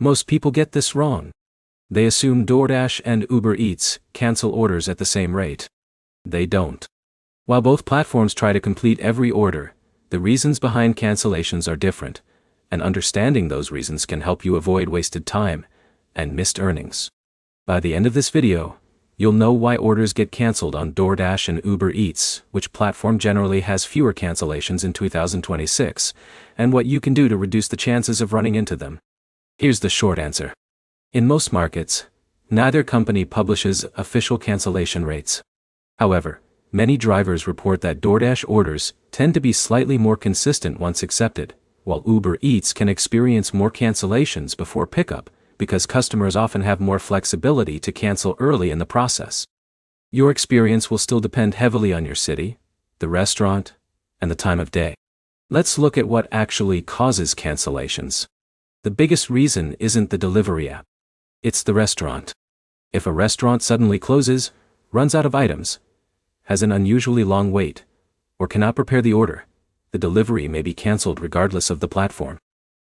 Most people get this wrong. They assume DoorDash and Uber Eats cancel orders at the same rate. They don't. While both platforms try to complete every order, the reasons behind cancellations are different, and understanding those reasons can help you avoid wasted time and missed earnings. By the end of this video, you'll know why orders get canceled on DoorDash and Uber Eats, which platform generally has fewer cancellations in 2026, and what you can do to reduce the chances of running into them. Here's the short answer. In most markets, neither company publishes official cancellation rates. However, many drivers report that DoorDash orders tend to be slightly more consistent once accepted, while Uber Eats can experience more cancellations before pickup because customers often have more flexibility to cancel early in the process. Your experience will still depend heavily on your city, the restaurant, and the time of day. Let's look at what actually causes cancellations. The biggest reason isn't the delivery app. It's the restaurant. If a restaurant suddenly closes, runs out of items, has an unusually long wait, or cannot prepare the order, the delivery may be canceled regardless of the platform.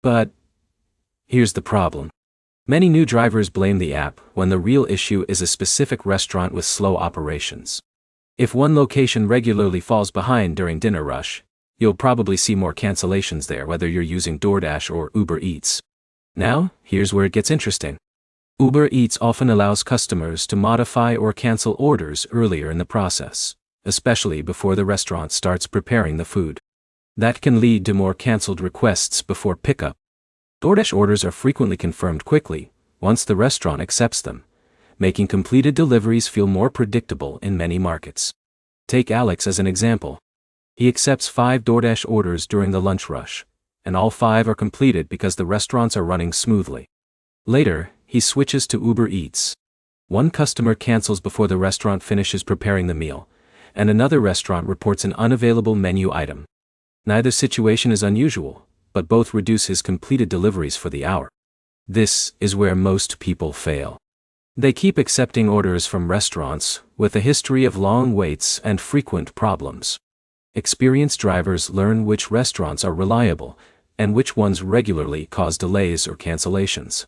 But here's the problem. Many new drivers blame the app when the real issue is a specific restaurant with slow operations. If one location regularly falls behind during dinner rush, you'll probably see more cancellations there whether you're using DoorDash or Uber Eats. Now, here's where it gets interesting. Uber Eats often allows customers to modify or cancel orders earlier in the process, especially before the restaurant starts preparing the food. That can lead to more canceled requests before pickup. DoorDash orders are frequently confirmed quickly, once the restaurant accepts them, making completed deliveries feel more predictable in many markets. Take Alex as an example. He accepts 5 DoorDash orders during the lunch rush, and all 5 are completed because the restaurants are running smoothly. Later, he switches to Uber Eats. One customer cancels before the restaurant finishes preparing the meal, and another restaurant reports an unavailable menu item. Neither situation is unusual, but both reduce his completed deliveries for the hour. This is where most people fail. They keep accepting orders from restaurants with a history of long waits and frequent problems. Experienced drivers learn which restaurants are reliable and which ones regularly cause delays or cancellations.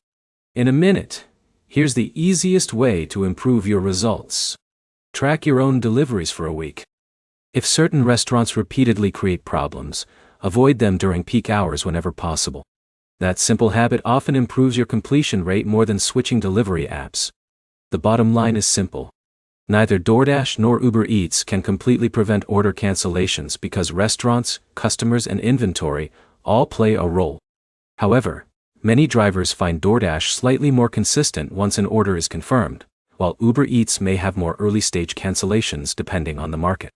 In a minute, here's the easiest way to improve your results. Track your own deliveries for a week. If certain restaurants repeatedly create problems, avoid them during peak hours whenever possible. That simple habit often improves your completion rate more than switching delivery apps. The bottom line is simple. Neither DoorDash nor Uber Eats can completely prevent order cancellations because restaurants, customers, and inventory all play a role. However, many drivers find DoorDash slightly more consistent once an order is confirmed, while Uber Eats may have more early-stage cancellations depending on the market.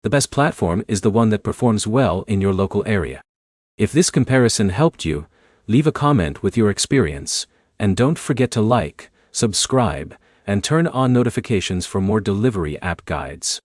The best platform is the one that performs well in your local area. If this comparison helped you, leave a comment with your experience, and don't forget to like, subscribe, and turn on notifications for more delivery app guides.